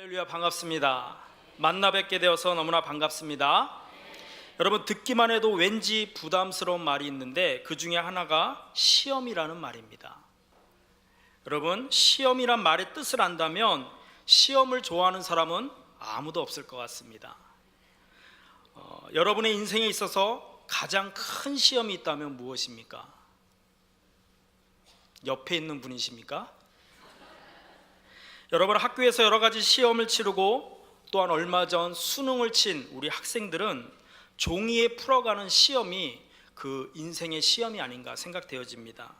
할렐루야, 반갑습니다. 만나 뵙게 되어서 너무나 반갑습니다. 여러분, 듣기만 해도 왠지 부담스러운 말이 있는데 그 중에 하나가 시험이라는 말입니다. 여러분, 시험이란 말의 뜻을 안다면 시험을 좋아하는 사람은 아무도 없을 것 같습니다. 여러분의 인생에 있어서 가장 큰 시험이 있다면 무엇입니까? 옆에 있는 분이십니까? 여러분, 학교에서 여러 가지 시험을 치르고 또한 얼마 전 수능을 친 우리 학생들은 종이에 풀어가는 시험이 그 인생의 시험이 아닌가 생각되어집니다.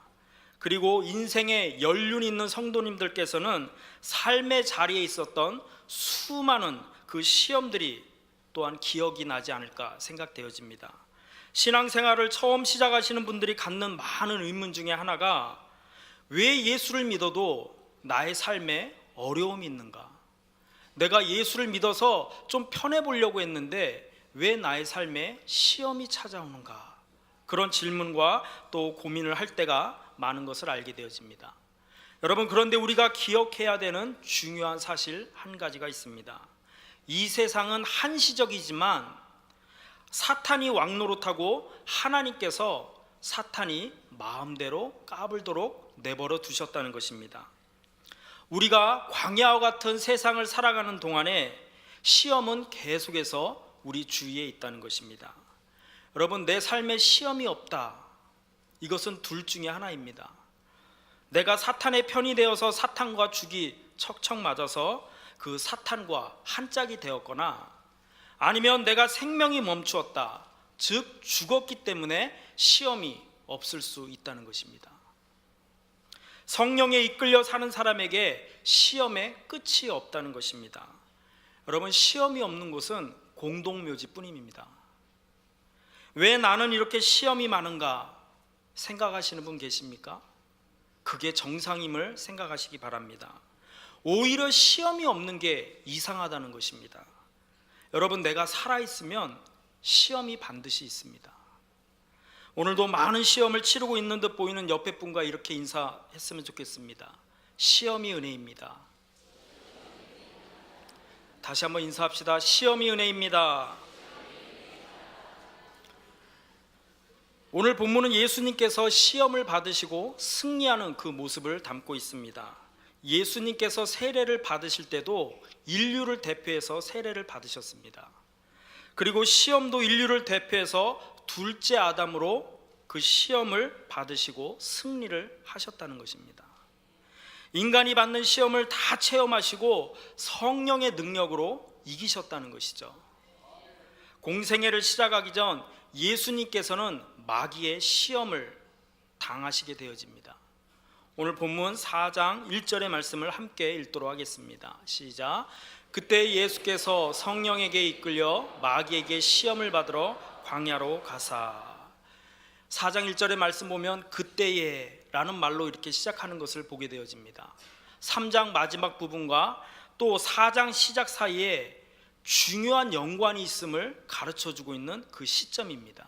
그리고 인생에 연륜 있는 성도님들께서는 삶의 자리에 있었던 수많은 그 시험들이 또한 기억이 나지 않을까 생각되어집니다. 신앙생활을 처음 시작하시는 분들이 갖는 많은 의문 중에 하나가, 왜 예수를 믿어도 나의 삶에 어려움이 있는가? 내가 예수를 믿어서 좀 편해 보려고 했는데 왜 나의 삶에 시험이 찾아오는가? 그런 질문과 또 고민을 할 때가 많은 것을 알게 되어집니다. 여러분, 그런데 우리가 기억해야 되는 중요한 사실 한 가지가 있습니다. 이 세상은 한시적이지만 사탄이 왕노릇하고 하나님께서 사탄이 마음대로 까불도록 내버려 두셨다는 것입니다. 우리가 광야와 같은 세상을 살아가는 동안에 시험은 계속해서 우리 주위에 있다는 것입니다. 여러분, 내 삶에 시험이 없다, 이것은 둘 중에 하나입니다. 내가 사탄의 편이 되어서 사탄과 죽이 척척 맞아서 그 사탄과 한 짝이 되었거나, 아니면 내가 생명이 멈추었다, 즉 죽었기 때문에 시험이 없을 수 있다는 것입니다. 성령에 이끌려 사는 사람에게 시험의 끝이 없다는 것입니다. 여러분, 시험이 없는 곳은 공동묘지뿐입니다. 왜 나는 이렇게 시험이 많은가 생각하시는 분 계십니까? 그게 정상임을 생각하시기 바랍니다. 오히려 시험이 없는 게 이상하다는 것입니다. 여러분, 내가 살아있으면 시험이 반드시 있습니다. 오늘도 많은 시험을 치르고 있는 듯 보이는 옆에 분과 이렇게 인사했으면 좋겠습니다. 시험이 은혜입니다. 다시 한번 인사합시다. 시험이 은혜입니다. 오늘 본문은 예수님께서 시험을 받으시고 승리하는 그 모습을 담고 있습니다. 예수님께서 세례를 받으실 때도 인류를 대표해서 세례를 받으셨습니다. 그리고 시험도 인류를 대표해서 둘째 아담으로 그 시험을 받으시고 승리를 하셨다는 것입니다. 인간이 받는 시험을 다 체험하시고 성령의 능력으로 이기셨다는 것이죠. 공생애를 시작하기 전 예수님께서는 마귀의 시험을 당하시게 되어집니다. 오늘 본문 4장 1절의 말씀을 함께 읽도록 하겠습니다. 시작. 그때 예수께서 성령에게 이끌려 마귀에게 시험을 받으러 광야로 가사. 4장 1절의 말씀 보면 그때에 라는 말로 이렇게 시작하는 것을 보게 되어집니다. 3장 마지막 부분과 또 4장 시작 사이에 중요한 연관이 있음을 가르쳐주고 있는 그 시점입니다.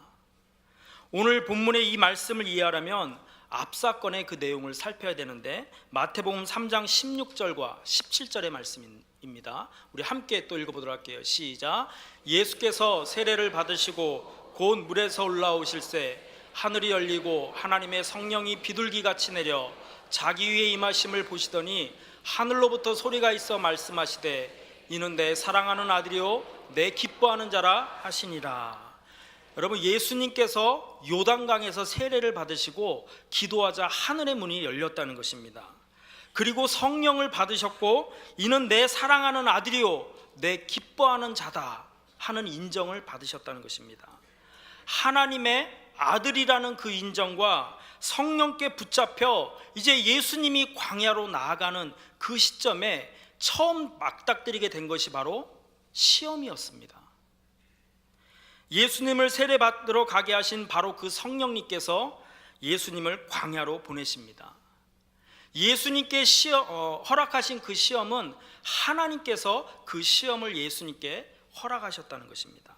오늘 본문의 이 말씀을 이해하려면 앞사건의 그 내용을 살펴야 되는데, 마태복음 3장 16절과 17절의 말씀입니다. 우리 함께 또 읽어보도록 할게요. 시작. 예수께서 세례를 받으시고 곧 물에서 올라오실새 하늘이 열리고 하나님의 성령이 비둘기같이 내려 자기 위에 임하심을 보시더니 하늘로부터 소리가 있어 말씀하시되 이는 내 사랑하는 아들이요 내 기뻐하는 자라 하시니라. 여러분, 예수님께서 요단강에서 세례를 받으시고 기도하자 하늘의 문이 열렸다는 것입니다. 그리고 성령을 받으셨고 이는 내 사랑하는 아들이요 내 기뻐하는 자다 하는 인정을 받으셨다는 것입니다. 하나님의 아들이라는 그 인정과 성령께 붙잡혀 이제 예수님이 광야로 나아가는 그 시점에 처음 맞닥뜨리게 된 것이 바로 시험이었습니다. 예수님을 세례받으러 가게 하신 바로 그 성령님께서 예수님을 광야로 보내십니다. 예수님께 허락하신 그 시험은 하나님께서 그 시험을 예수님께 허락하셨다는 것입니다.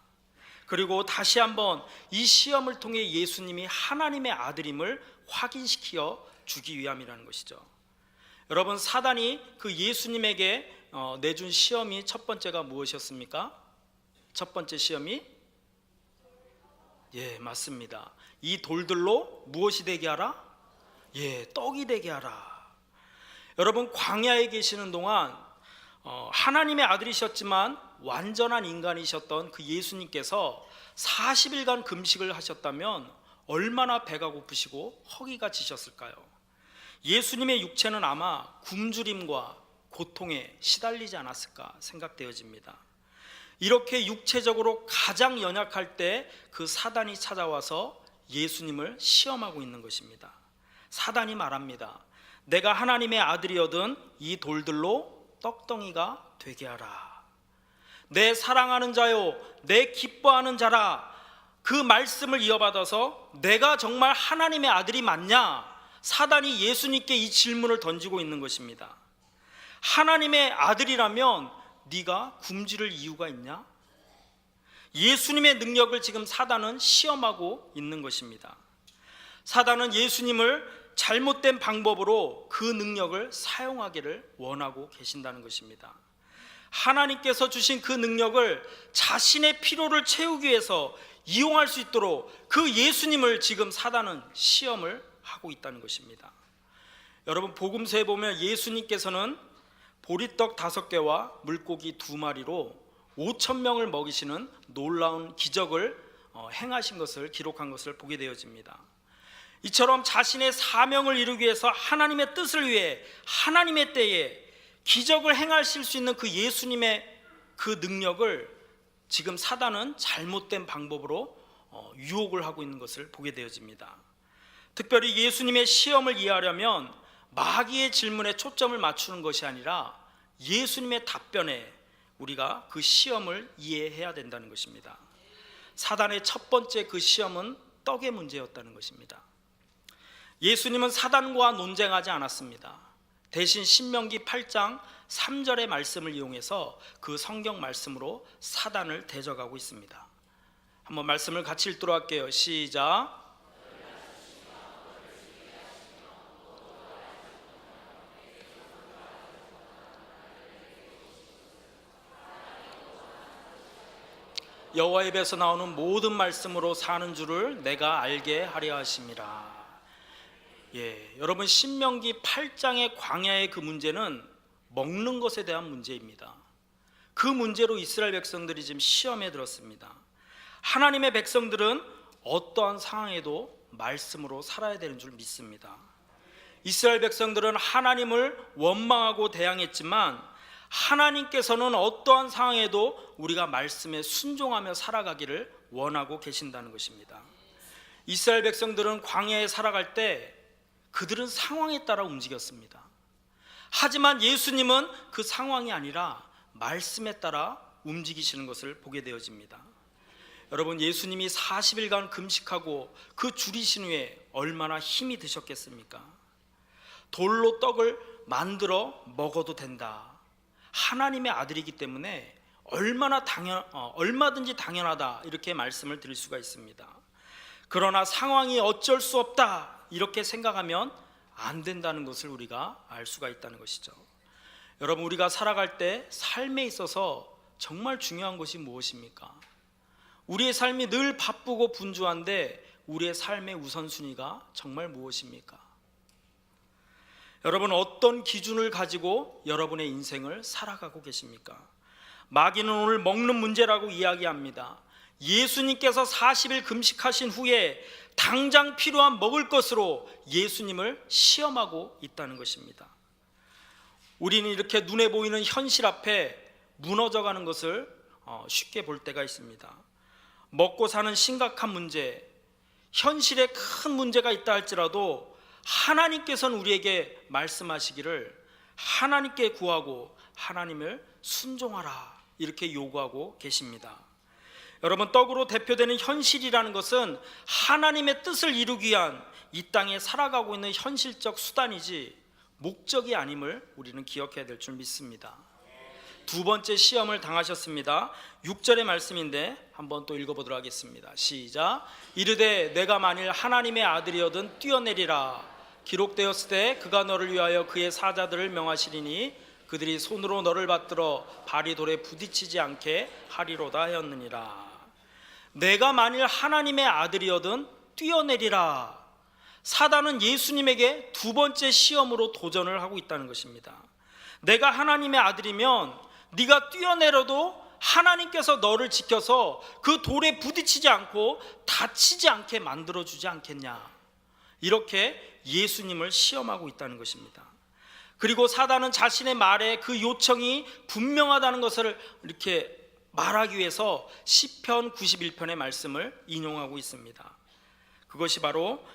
그리고 다시 한번 이 시험을 통해 예수님이 하나님의 아들임을 확인시켜 주기 위함이라는 것이죠. 여러분, 사단이 그 예수님에게 내준 시험이 첫 번째가 무엇이었습니까? 첫 번째 시험이 맞습니다. 이 돌들로 무엇이 되게 하라? 떡이 되게 하라. 여러분, 광야에 계시는 동안 하나님의 아들이셨지만 완전한 인간이셨던 그 예수님께서 40일간 금식을 하셨다면 얼마나 배가 고프시고 허기가 지셨을까요? 예수님의 육체는 아마 굶주림과 고통에 시달리지 않았을까 생각되어집니다. 이렇게 육체적으로 가장 연약할 때 그 사단이 찾아와서 예수님을 시험하고 있는 것입니다. 사단이 말합니다. 내가 하나님의 아들이거든 이 돌들로 떡덩이가 되게 하라. 내 사랑하는 자요, 내 기뻐하는 자라. 그 말씀을 이어받아서 내가 정말 하나님의 아들이 맞냐? 사단이 예수님께 이 질문을 던지고 있는 것입니다. 하나님의 아들이라면 네가 굶주릴 이유가 있냐? 예수님의 능력을 지금 사단은 시험하고 있는 것입니다. 사단은 예수님을 잘못된 방법으로 그 능력을 사용하기를 원하고 계신다는 것입니다. 하나님께서 주신 그 능력을 자신의 필요를 채우기 위해서 이용할 수 있도록 그 예수님을 지금 사단은 시험을 하고 있다는 것입니다. 여러분, 복음서에 보면 예수님께서는 보리떡 5개와 물고기 2마리로 5,000명을 먹이시는 놀라운 기적을 행하신 것을 기록한 것을 보게 되어집니다. 이처럼 자신의 사명을 이루기 위해서 하나님의 뜻을 위해 하나님의 때에 기적을 행하실 수 있는 그 예수님의 그 능력을 지금 사단은 잘못된 방법으로 유혹을 하고 있는 것을 보게 되어집니다. 특별히 예수님의 시험을 이해하려면 마귀의 질문에 초점을 맞추는 것이 아니라 예수님의 답변에 우리가 그 시험을 이해해야 된다는 것입니다. 사단의 첫 번째 그 시험은 떡의 문제였다는 것입니다. 예수님은 사단과 논쟁하지 않았습니다. 대신 신명기 8장 3절의 말씀을 이용해서 그 성경 말씀으로 사단을 대적하고 있습니다. 한번 말씀을 같이 읽도록 할게요. 시작. 여호와 입에서 나오는 모든 말씀으로 사는 줄을 내가 알게 하려 하심이라. 여러분, 신명기 8장의 광야의 그 문제는 먹는 것에 대한 문제입니다. 그 문제로 이스라엘 백성들이 지금 시험에 들었습니다. 하나님의 백성들은 어떠한 상황에도 말씀으로 살아야 되는 줄 믿습니다. 이스라엘 백성들은 하나님을 원망하고 대항했지만 하나님께서는 어떠한 상황에도 우리가 말씀에 순종하며 살아가기를 원하고 계신다는 것입니다. 이스라엘 백성들은 광야에 살아갈 때 그들은 상황에 따라 움직였습니다. 하지만 예수님은 그 상황이 아니라 말씀에 따라 움직이시는 것을 보게 되어집니다. 여러분, 예수님이 40일간 금식하고 그 줄이신 후에 얼마나 힘이 드셨겠습니까? 돌로 떡을 만들어 먹어도 된다. 하나님의 아들이기 때문에 얼마든지 당연하다, 이렇게 말씀을 드릴 수가 있습니다. 그러나 상황이 어쩔 수 없다, 이렇게 생각하면 안 된다는 것을 우리가 알 수가 있다는 것이죠. 여러분, 우리가 살아갈 때 삶에 있어서 정말 중요한 것이 무엇입니까? 우리의 삶이 늘 바쁘고 분주한데 우리의 삶의 우선순위가 정말 무엇입니까? 여러분, 어떤 기준을 가지고 여러분의 인생을 살아가고 계십니까? 마귀는 오늘 먹는 문제라고 이야기합니다. 예수님께서 40일 금식하신 후에 당장 필요한 먹을 것으로 예수님을 시험하고 있다는 것입니다. 우리는 이렇게 눈에 보이는 현실 앞에 무너져가는 것을 쉽게 볼 때가 있습니다. 먹고 사는 심각한 문제, 현실에 큰 문제가 있다 할지라도 하나님께서는 우리에게 말씀하시기를 하나님께 구하고 하나님을 순종하라, 이렇게 요구하고 계십니다. 여러분, 떡으로 대표되는 현실이라는 것은 하나님의 뜻을 이루기 위한 이 땅에 살아가고 있는 현실적 수단이지 목적이 아님을 우리는 기억해야 될 줄 믿습니다. 두 번째 시험을 당하셨습니다. 6절의 말씀인데 한번 또 읽어보도록 하겠습니다. 시작. 이르되 내가 만일 하나님의 아들이거든 뛰어내리라. 기록되었을 때 그가 너를 위하여 그의 사자들을 명하시리니 그들이 손으로 너를 받들어 발이 돌에 부딪히지 않게 하리로다 하였느니라. 내가 만일 하나님의 아들이어든 뛰어내리라. 사단은 예수님에게 두 번째 시험으로 도전을 하고 있다는 것입니다. 내가 하나님의 아들이면 네가 뛰어내려도 하나님께서 너를 지켜서 그 돌에 부딪히지 않고 다치지 않게 만들어주지 않겠냐, 이렇게 예수님을 시험하고 있다는 것입니다. 그리고 사단은 자신의 말에 그 요청이 분명하다는 것을 이렇게 말하기 위해서 시편 91편의 말씀을 인용하고 있습니다. 그것이 바로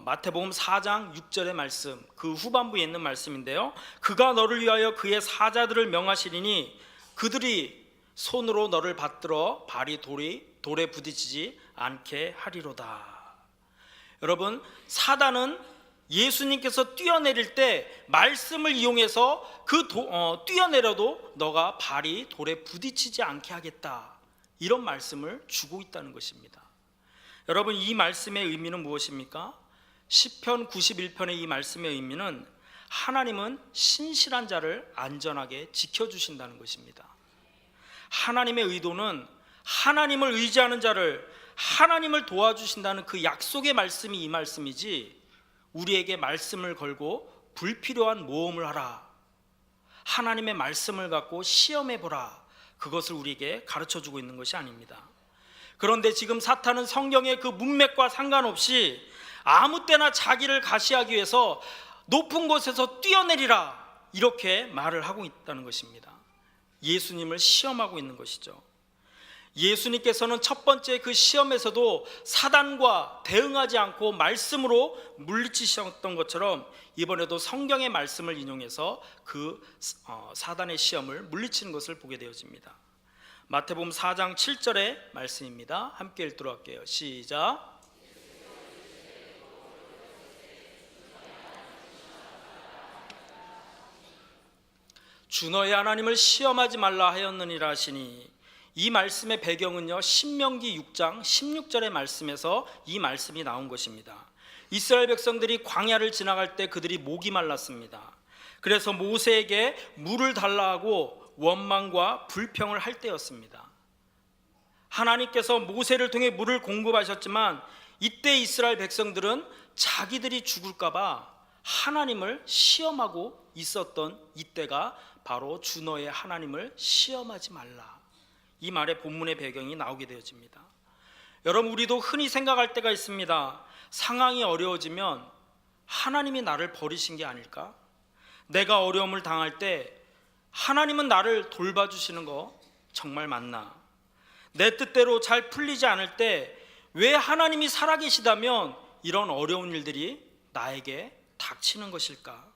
마태복음 4장 6절의 말씀, 그 후반부에 있는 말씀인데요. 그가 너를 위하여 그의 사자들을 명하시리니 그들이 손으로 너를 받들어 발이 돌에 부딪히지 않게 하리로다. 여러분, 사단은 예수님께서 뛰어내릴 때 말씀을 이용해서 뛰어내려도 너가 발이 돌에 부딪히지 않게 하겠다, 이런 말씀을 주고 있다는 것입니다. 여러분, 이 말씀의 의미는 무엇입니까? 시편 91편의 이 말씀의 의미는 하나님은 신실한 자를 안전하게 지켜주신다는 것입니다. 하나님의 의도는 하나님을 의지하는 자를 하나님을 도와주신다는 그 약속의 말씀이 이 말씀이지, 우리에게 말씀을 걸고 불필요한 모험을 하라, 하나님의 말씀을 갖고 시험해보라, 그것을 우리에게 가르쳐주고 있는 것이 아닙니다. 그런데 지금 사탄은 성경의 그 문맥과 상관없이 아무 때나 자기를 가시하기 위해서 높은 곳에서 뛰어내리라, 이렇게 말을 하고 있다는 것입니다. 예수님을 시험하고 있는 것이죠. 예수님께서는 첫 번째 그 시험에서도 사단과 대응하지 않고 말씀으로 물리치셨던 것처럼 이번에도 성경의 말씀을 인용해서 그 사단의 시험을 물리치는 것을 보게 되어집니다. 마태복음 4장 7절의 말씀입니다. 함께 읽도록 할게요. 시작. 주 너의 하나님을 시험하지 말라 하였느니라 하시니, 이 말씀의 배경은요, 신명기 6장 16절의 말씀에서 이 말씀이 나온 것입니다. 이스라엘 백성들이 광야를 지나갈 때 그들이 목이 말랐습니다. 그래서 모세에게 물을 달라 하고 원망과 불평을 할 때였습니다. 하나님께서 모세를 통해 물을 공급하셨지만 이때 이스라엘 백성들은 자기들이 죽을까 봐 하나님을 시험하고 있었던 이때가 바로 주 너의 하나님을 시험하지 말라, 이 말의 본문의 배경이 나오게 되어집니다. 여러분, 우리도 흔히 생각할 때가 있습니다. 상황이 어려워지면 하나님이 나를 버리신 게 아닐까? 내가 어려움을 당할 때 하나님은 나를 돌봐주시는 거 정말 맞나? 내 뜻대로 잘 풀리지 않을 때 왜 하나님이 살아계시다면 이런 어려운 일들이 나에게 닥치는 것일까?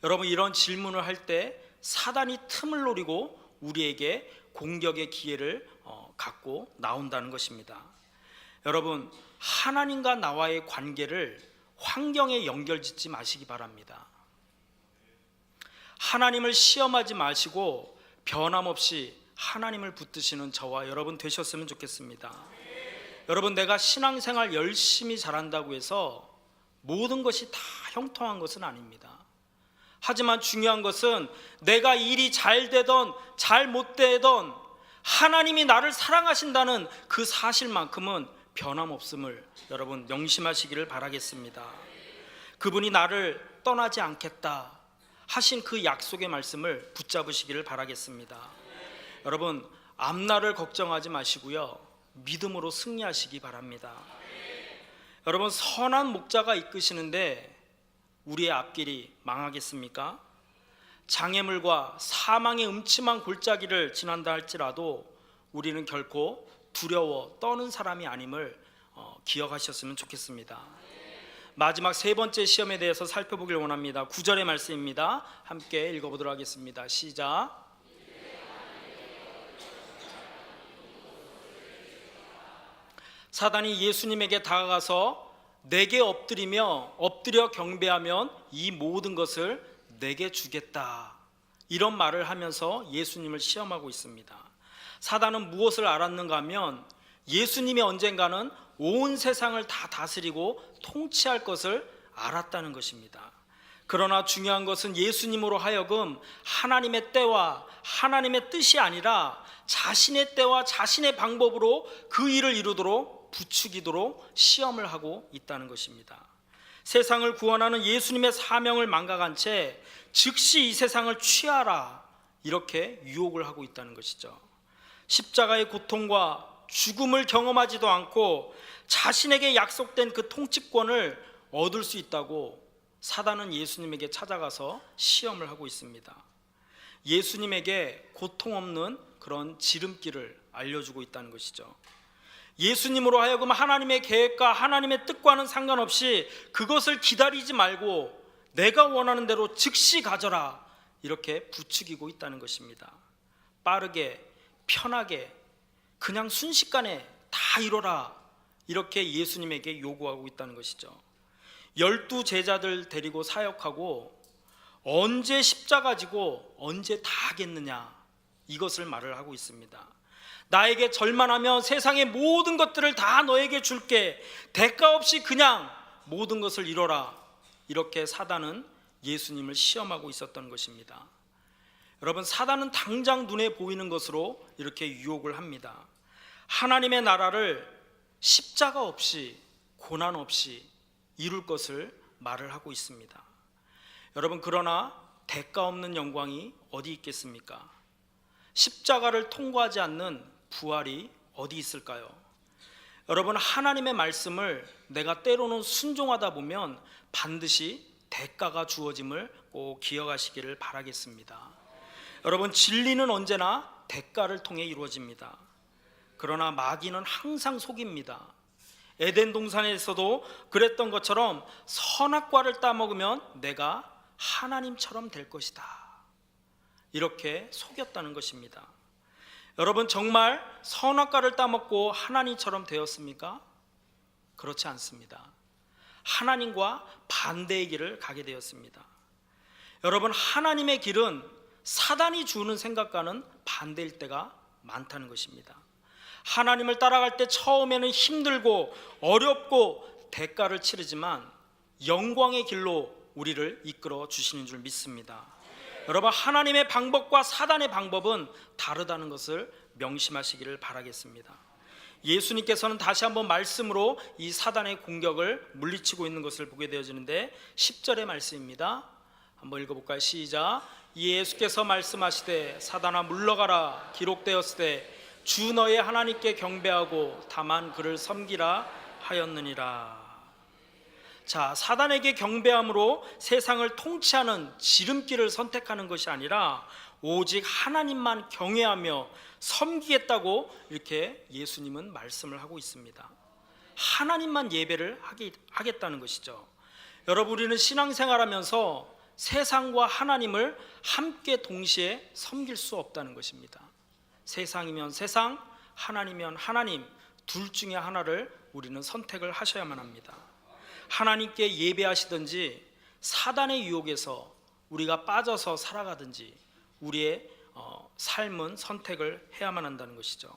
여러분, 이런 질문을 할 때 사단이 틈을 노리고 우리에게 공격의 기회를 갖고 나온다는 것입니다. 여러분, 하나님과 나와의 관계를 환경에 연결짓지 마시기 바랍니다. 하나님을 시험하지 마시고 변함없이 하나님을 붙드시는 저와 여러분 되셨으면 좋겠습니다. 여러분, 내가 신앙생활 열심히 잘한다고 해서 모든 것이 다 형통한 것은 아닙니다. 하지만 중요한 것은 내가 일이 잘 되던 잘 못 되던 하나님이 나를 사랑하신다는 그 사실만큼은 변함없음을 여러분 명심하시기를 바라겠습니다. 그분이 나를 떠나지 않겠다 하신 그 약속의 말씀을 붙잡으시기를 바라겠습니다. 여러분, 앞날을 걱정하지 마시고요, 믿음으로 승리하시기 바랍니다. 여러분, 선한 목자가 이끄시는데 우리의 앞길이 망하겠습니까? 장애물과 사망의 음침한 골짜기를 지난다 할지라도 우리는 결코 두려워 떠는 사람이 아님을 기억하셨으면 좋겠습니다. 마지막 세 번째 시험에 대해서 살펴보길 원합니다. 9절의 말씀입니다. 함께 읽어보도록 하겠습니다. 시작. 사단이 예수님에게 다가가서 내게 엎드려 경배하면 이 모든 것을 내게 주겠다, 이런 말을 하면서 예수님을 시험하고 있습니다. 사단은 무엇을 알았는가 하면 예수님이 언젠가는 온 세상을 다 다스리고 통치할 것을 알았다는 것입니다. 그러나 중요한 것은 예수님으로 하여금 하나님의 때와 하나님의 뜻이 아니라 자신의 때와 자신의 방법으로 그 일을 이루도록 부추기도록 시험을 하고 있다는 것입니다. 세상을 구원하는 예수님의 사명을 망각한 채 즉시 이 세상을 취하라 이렇게 유혹을 하고 있다는 것이죠. 십자가의 고통과 죽음을 경험하지도 않고 자신에게 약속된 그 통치권을 얻을 수 있다고 사단은 예수님에게 찾아가서 시험을 하고 있습니다. 예수님에게 고통 없는 그런 지름길을 알려주고 있다는 것이죠. 예수님으로 하여금 하나님의 계획과 하나님의 뜻과는 상관없이 그것을 기다리지 말고 내가 원하는 대로 즉시 가져라 이렇게 부추기고 있다는 것입니다. 빠르게 편하게 그냥 순식간에 다 이뤄라 이렇게 예수님에게 요구하고 있다는 것이죠. 12 제자들 데리고 사역하고 언제 십자가 지고 언제 다 하겠느냐 이것을 말을 하고 있습니다. 나에게 절만하면 세상의 모든 것들을 다 너에게 줄게, 대가 없이 그냥 모든 것을 이뤄라 이렇게 사단은 예수님을 시험하고 있었던 것입니다. 여러분, 사단은 당장 눈에 보이는 것으로 이렇게 유혹을 합니다. 하나님의 나라를 십자가 없이 고난 없이 이룰 것을 말을 하고 있습니다. 여러분, 그러나 대가 없는 영광이 어디 있겠습니까? 십자가를 통과하지 않는 부활이 어디 있을까요? 여러분, 하나님의 말씀을 내가 때로는 순종하다 보면 반드시 대가가 주어짐을 꼭 기억하시기를 바라겠습니다. 여러분, 진리는 언제나 대가를 통해 이루어집니다. 그러나 마귀는 항상 속입니다. 에덴 동산에서도 그랬던 것처럼 선악과를 따먹으면 내가 하나님처럼 될 것이다 이렇게 속였다는 것입니다. 여러분, 정말 선악과를 따먹고 하나님처럼 되었습니까? 그렇지 않습니다. 하나님과 반대의 길을 가게 되었습니다. 여러분, 하나님의 길은 사단이 주는 생각과는 반대일 때가 많다는 것입니다. 하나님을 따라갈 때 처음에는 힘들고 어렵고 대가를 치르지만 영광의 길로 우리를 이끌어 주시는 줄 믿습니다. 여러분, 하나님의 방법과 사단의 방법은 다르다는 것을 명심하시기를 바라겠습니다. 예수님께서는 다시 한번 말씀으로 이 사단의 공격을 물리치고 있는 것을 보게 되어지는데 10절의 말씀입니다. 한번 읽어볼까요? 시작. 예수께서 말씀하시되 사단아 물러가라 기록되었으되 주 너의 하나님께 경배하고 다만 그를 섬기라 하였느니라. 자, 사단에게 경배함으로 세상을 통치하는 지름길을 선택하는 것이 아니라 오직 하나님만 경외하며 섬기겠다고 이렇게 예수님은 말씀을 하고 있습니다. 하나님만 예배를 하겠다는 것이죠. 여러분, 우리는 신앙생활하면서 세상과 하나님을 함께 동시에 섬길 수 없다는 것입니다. 세상이면 세상, 하나님이면 하나님, 둘 중에 하나를 우리는 선택을 하셔야만 합니다. 하나님께 예배하시든지 사단의 유혹에서 우리가 빠져서 살아가든지 우리의 삶은 선택을 해야만 한다는 것이죠.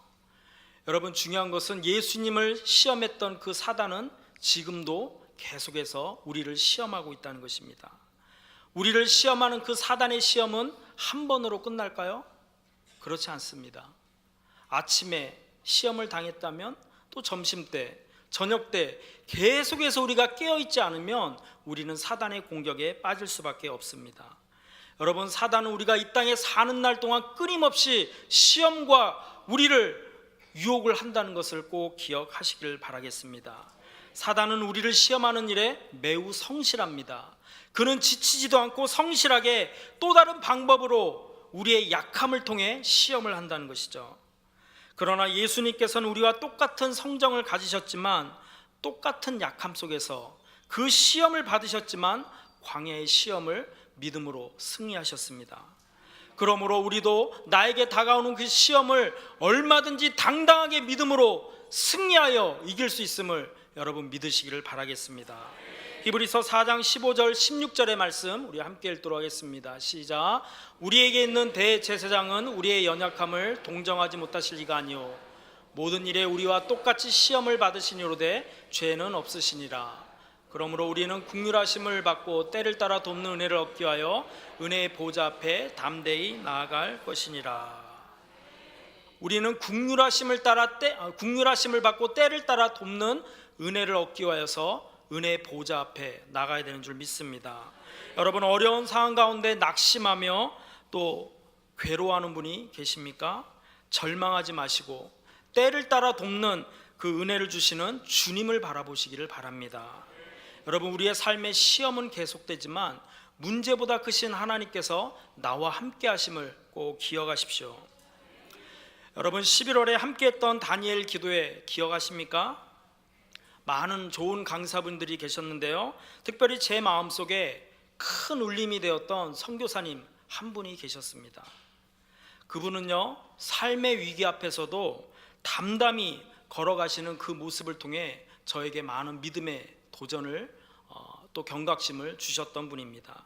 여러분, 중요한 것은 예수님을 시험했던 그 사단은 지금도 계속해서 우리를 시험하고 있다는 것입니다. 우리를 시험하는 그 사단의 시험은 한 번으로 끝날까요? 그렇지 않습니다. 아침에 시험을 당했다면 또 점심때, 저녁때 계속해서 우리가 깨어있지 않으면 우리는 사단의 공격에 빠질 수밖에 없습니다. 여러분, 사단은 우리가 이 땅에 사는 날 동안 끊임없이 시험과 우리를 유혹을 한다는 것을 꼭 기억하시길 바라겠습니다. 사단은 우리를 시험하는 일에 매우 성실합니다. 그는 지치지도 않고 성실하게 또 다른 방법으로 우리의 약함을 통해 시험을 한다는 것이죠. 그러나 예수님께서는 우리와 똑같은 성정을 가지셨지만 똑같은 약함 속에서 그 시험을 받으셨지만 광야의 시험을 믿음으로 승리하셨습니다. 그러므로 우리도 나에게 다가오는 그 시험을 얼마든지 당당하게 믿음으로 승리하여 이길 수 있음을 여러분 믿으시기를 바라겠습니다. 히브리서 4장 15절 16절의 말씀 우리 함께 읽도록 하겠습니다. 시작. 우리에게 있는 대제사장은 우리의 연약함을 동정하지 못하실 리가 아니요 모든 일에 우리와 똑같이 시험을 받으시니로되 죄는 없으시니라. 그러므로 우리는 긍휼하심을 받고 때를 따라 돕는 은혜를 얻기 위하여 은혜의 보좌 앞에 담대히 나아갈 것이니라. 우리는 긍휼하심을 받고 때를 따라 돕는 은혜를 얻기 위하여서 은혜의 보좌 앞에 나가야 되는 줄 믿습니다. 여러분, 어려운 상황 가운데 낙심하며 또 괴로워하는 분이 계십니까? 절망하지 마시고 때를 따라 돕는 그 은혜를 주시는 주님을 바라보시기를 바랍니다. 여러분, 우리의 삶의 시험은 계속되지만 문제보다 크신 하나님께서 나와 함께 하심을 꼭 기억하십시오. 여러분, 11월에 함께 했던 다니엘 기도회 기억하십니까? 많은 좋은 강사분들이 계셨는데요, 특별히 제 마음속에 큰 울림이 되었던 선교사님 한 분이 계셨습니다. 그분은요, 삶의 위기 앞에서도 담담히 걸어가시는 그 모습을 통해 저에게 많은 믿음의 도전을 또 경각심을 주셨던 분입니다.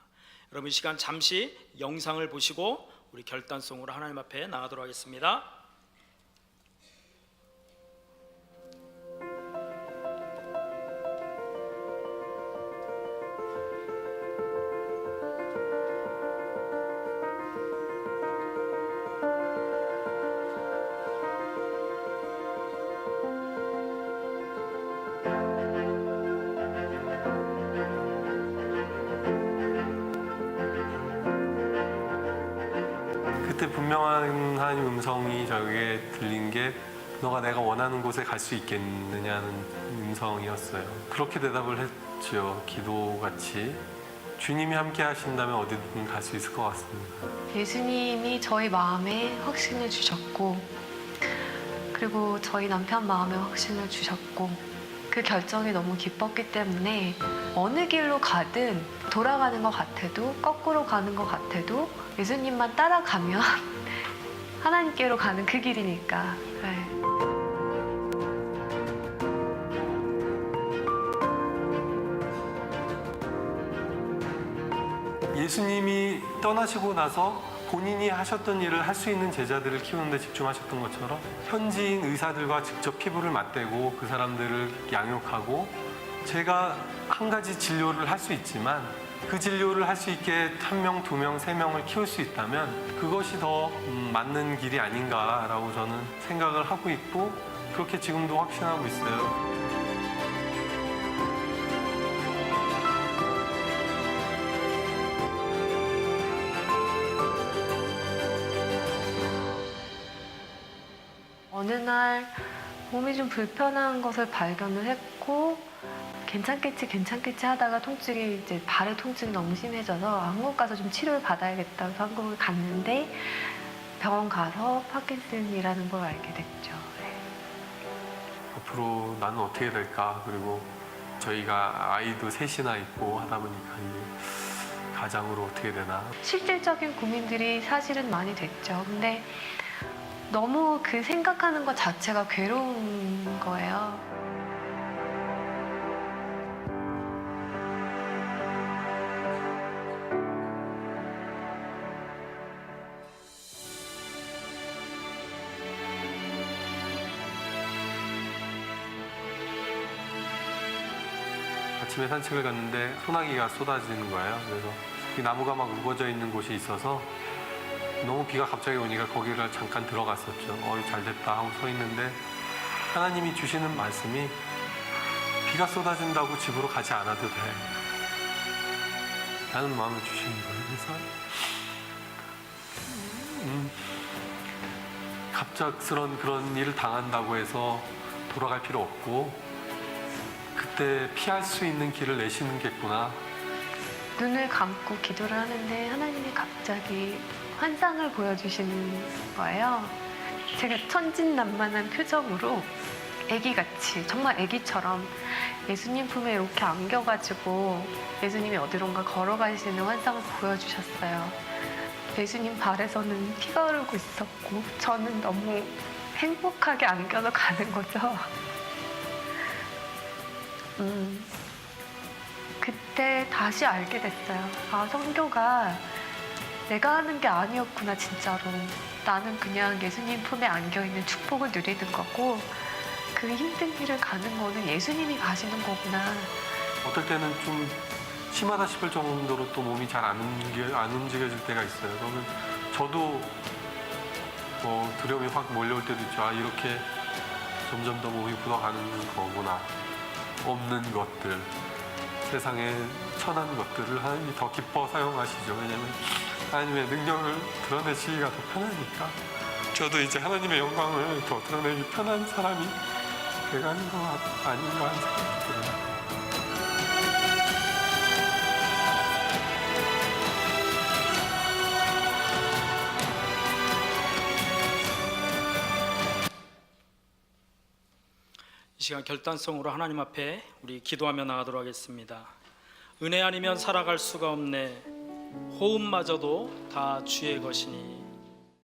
여러분, 이 시간 잠시 영상을 보시고 우리 결단송으로 하나님 앞에 나가도록 하겠습니다. 그때 분명한 하나님 음성이 저에게 들린 게 너가 내가 원하는 곳에 갈 수 있겠느냐는 음성이었어요. 그렇게 대답을 했죠. 기도같이. 주님이 함께 하신다면 어디든 갈 수 있을 것 같습니다. 예수님이 저희 마음에 확신을 주셨고, 그리고 저희 남편 마음에 확신을 주셨고, 그 결정이 너무 기뻤기 때문에 어느 길로 가든 돌아가는 것 같아도 거꾸로 가는 것 같아도 예수님만 따라가면 하나님께로 가는 그 길이니까. 네. 예수님이 떠나시고 나서 본인이 하셨던 일을 할 수 있는 제자들을 키우는 데 집중하셨던 것처럼 현지인 의사들과 직접 피부를 맞대고 그 사람들을 양육하고, 제가 한 가지 진료를 할 수 있지만 그 진료를 할 수 있게 1명, 2명, 3명을 키울 수 있다면 그것이 더 맞는 길이 아닌가라고 저는 생각을 하고 있고, 그렇게 지금도 확신하고 있어요. 어느 날 몸이 좀 불편한 것을 발견을 했고, 괜찮겠지 하다가 통증이 이제 발의 통증이 너무 심해져서 한국 가서 좀 치료를 받아야겠다고 해서 한국을 갔는데, 병원 가서 파킨슨이라는 걸 알게 됐죠. 네. 앞으로 나는 어떻게 될까, 그리고 저희가 아이도 셋이나 있고 하다 보니까 이 가장으로 어떻게 되나. 실질적인 고민들이 사실은 많이 됐죠. 근데 너무 그 생각하는 것 자체가 괴로운 거예요. 아침에 산책을 갔는데 소나기가 쏟아지는 거예요. 그래서 이 나무가 막 우거져 있는 곳이 있어서 너무 비가 갑자기 오니까 거기를 잠깐 들어갔었죠. 잘 됐다 하고 서 있는데 하나님이 주시는 말씀이 비가 쏟아진다고 집으로 가지 않아도 돼 라는 마음을 주시는 거예요. 그래서 갑작스런 그런 일을 당한다고 해서 돌아갈 필요 없고, 그때 피할 수 있는 길을 내시는 겠구나. 눈을 감고 기도를 하는데 하나님이 갑자기 환상을 보여주시는 거예요. 제가 천진난만한 표정으로 애기같이, 정말 애기처럼 예수님 품에 이렇게 안겨가지고 예수님이 어디론가 걸어가시는 환상을 보여주셨어요. 예수님 발에서는 피가 흐르고 있었고 저는 너무 행복하게 안겨서 가는 거죠. 그때 다시 알게 됐어요. 아, 선교가 내가 하는 게 아니었구나, 진짜로. 나는 그냥 예수님 품에 안겨있는 축복을 누리는 거고, 그 힘든 길을 가는 거는 예수님이 가시는 거구나. 어떨 때는 좀 심하다 싶을 정도로 또 몸이 잘 안 움직여질 때가 있어요. 그러면 저도 뭐 두려움이 확 몰려올 때도 있죠. 아, 이렇게 점점 더 몸이 굳어가는 거구나. 없는 것들, 세상에 천한 것들을 하나님이 더 기뻐 사용하시죠. 왜냐하면 하나님의 능력을 드러내시기가 더 편하니까. 저도 이제 하나님의 영광을 더 드러내기 편한 사람이 돼가는 거 아닌가 하는 생각이 들어요. 이 시간 결단성으로 하나님 앞에 우리 기도하며 나가도록 하겠습니다. 은혜 아니면 살아갈 수가 없네. 호흡마저도 다 주의 것이니